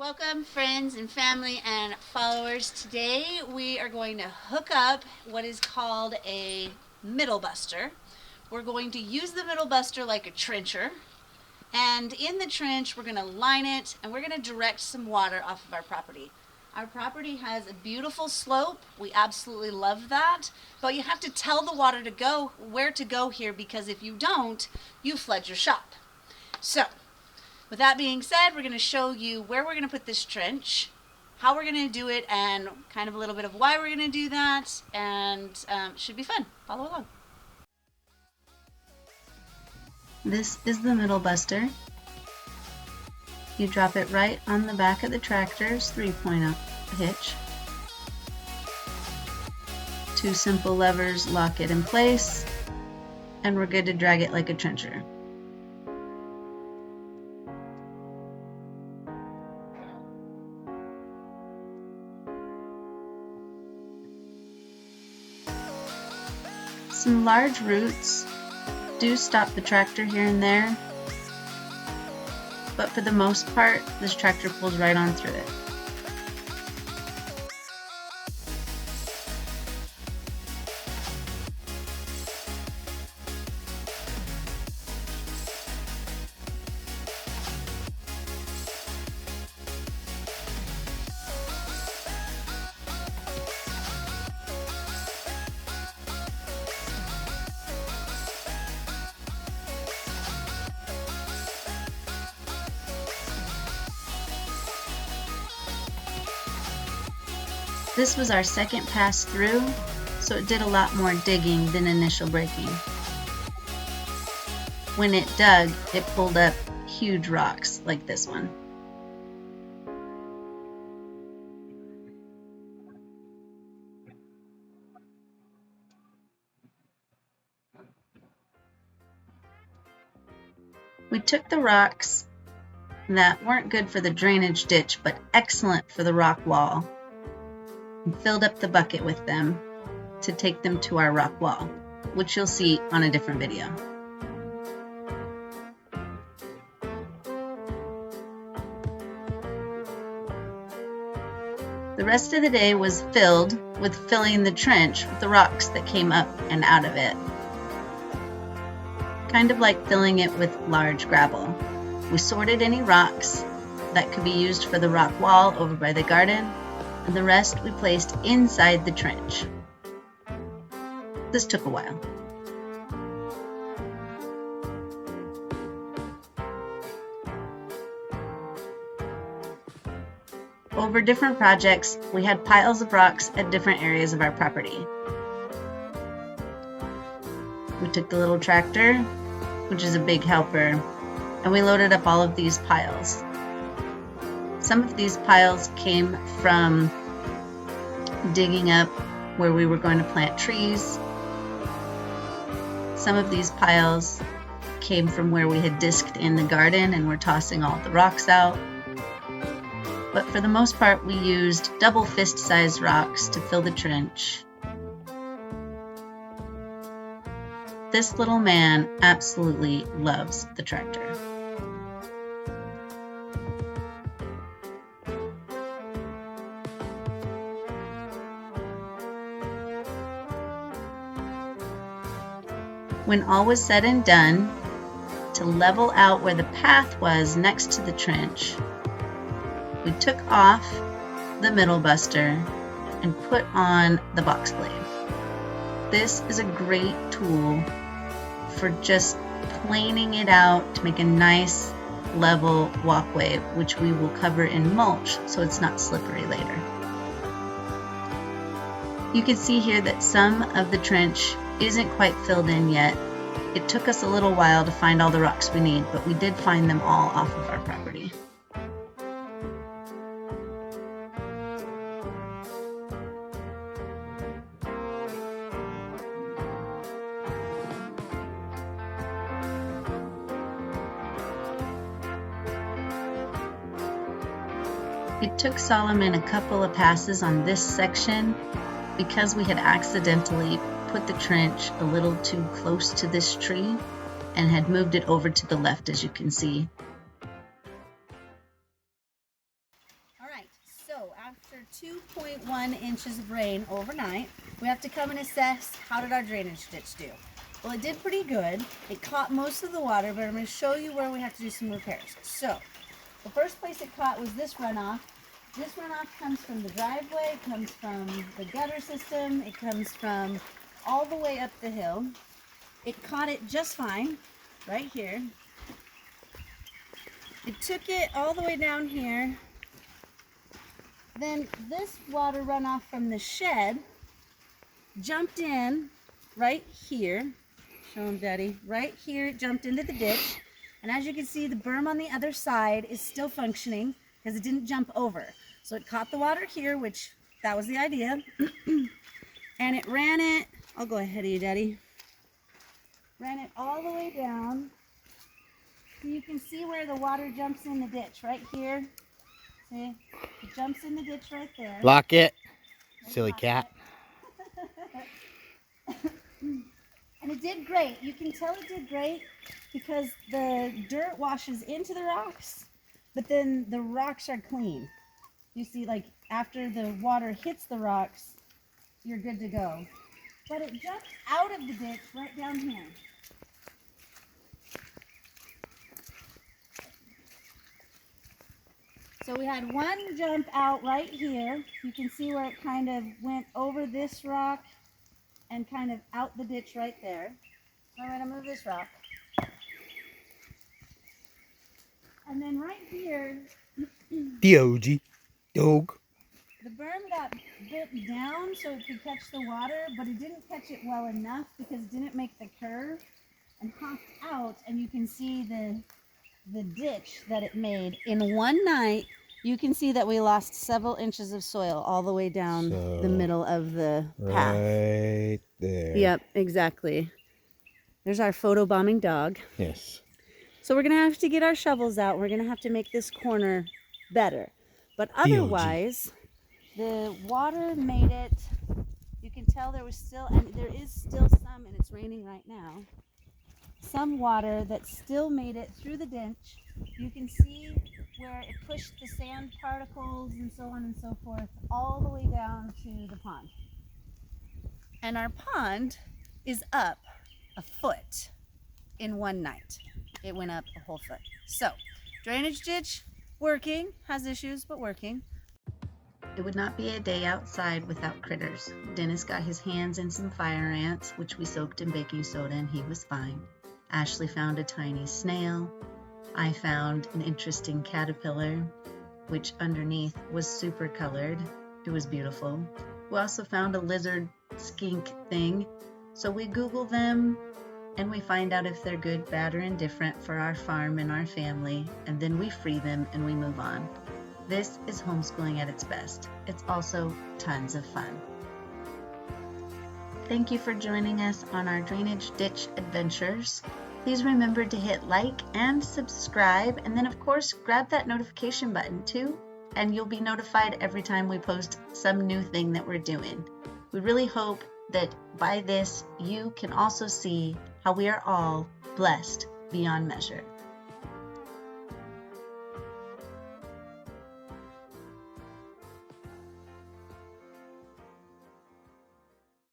Welcome friends and family and followers. Today we are going to hook up what is called a middle buster. We're going to use the middle buster like a trencher, and in the trench we're going to line it and we're going to direct some water off of our property. Our property has a beautiful slope. We absolutely love that, but you have to tell the water to go where to go here, because if you don't, you flood your shop. So with that being said, we're going to show you where we're going to put this trench, how we're going to do it, and kind of a little bit of why we're going to do that, and it should be fun. Follow along. This is the middle buster. You drop it right on the back of the tractor's 3-point hitch. Two simple levers lock it in place, and we're good to drag it like a trencher. Some large roots do stop the tractor here and there, but for the most part, this tractor pulls right on through it. This was our second pass through, so it did a lot more digging than initial breaking. When it dug, it pulled up huge rocks like this one. We took the rocks that weren't good for the drainage ditch but excellent for the rock wall and filled up the bucket with them to take them to our rock wall, which you'll see on a different video. The rest of the day was filled with filling the trench with the rocks that came up and out of it. Kind of like filling it with large gravel. We sorted any rocks that could be used for the rock wall over by the garden, and the rest we placed inside the trench. This took a while. Over different projects, we had piles of rocks at different areas of our property. We took the little tractor, which is a big helper, and we loaded up all of these piles. Some of these piles came from digging up where we were going to plant trees. Some of these piles came from where we had disked in the garden and were tossing all the rocks out. But for the most part, we used double fist-sized rocks to fill the trench. This little man absolutely loves the tractor. When all was said and done, to level out where the path was next to the trench, we took off the middle buster and put on the box blade. This is a great tool for just planing it out to make a nice level walkway, which we will cover in mulch so it's not slippery later. You can see here that some of the trench isn't quite filled in yet. It took us a little while to find all the rocks we need, but we did find them all off of our property. It took Solomon a couple of passes on this section because we had accidentally put the trench a little too close to this tree and had moved it over to the left, as you can see. All right, so after 2.1 inches of rain overnight, we have to come and assess how did our drainage ditch do. Well, it did pretty good. It caught most of the water, but I'm going to show you where we have to do some repairs. So, the first place it caught was this runoff. This runoff comes from the driveway, it comes from the gutter system, it comes from all the way up the hill. It caught it just fine, right here. It took it all the way down here. Then this water runoff from the shed jumped in right here. Show them, Daddy. Right here, it jumped into the ditch. And as you can see, the berm on the other side is still functioning because it didn't jump over. So it caught the water here, which that was the idea. And it ran it, I'll go ahead of you, Daddy. Ran it all the way down. So you can see where the water jumps in the ditch, right here. See, it jumps in the ditch right there. Lock it, silly cat. And it did great. You can tell it did great because the dirt washes into the rocks, but then the rocks are clean. You see, like after the water hits the rocks, you're good to go. But it jumped out of the ditch right down here. So we had one jump out right here. You can see where it kind of went over this rock and kind of out the ditch right there. So I'm going to move this rock. And then right here, The OG dog. the berm got bit down so it could catch the water, but it didn't catch it well enough because it didn't make the curve and hopped out. And you can see the ditch that it made in one night. You can see that we lost several inches of soil all the way down the middle of the path. Right there. Yep, exactly. There's our photobombing dog. Yes. So we're going to have to get our shovels out. We're going to have to make this corner better. But otherwise, the water made it. You can tell there was still, and there is still some, and it's raining right now, some water that still made it through the ditch. You can see where it pushed the sand particles and so on and so forth all the way down to the pond. And our pond is up a foot in one night. It went up a whole foot. So, drainage ditch, working, has issues, but working. It would not be a day outside without critters. Dennis got his hands in some fire ants, which we soaked in baking soda, and he was fine. Ashley found a tiny snail. I found an interesting caterpillar, which underneath was super colored. It was beautiful. We also found a lizard skink thing. So we Google them and we find out if they're good, bad, or indifferent for our farm and our family, and then we free them and we move on. This is homeschooling at its best. It's also tons of fun. Thank you for joining us on our drainage ditch adventures. Please remember to hit like and subscribe, and then of course grab that notification button too, and you'll be notified every time we post some new thing that we're doing. We really hope that by this you can also see how we are all blessed beyond measure.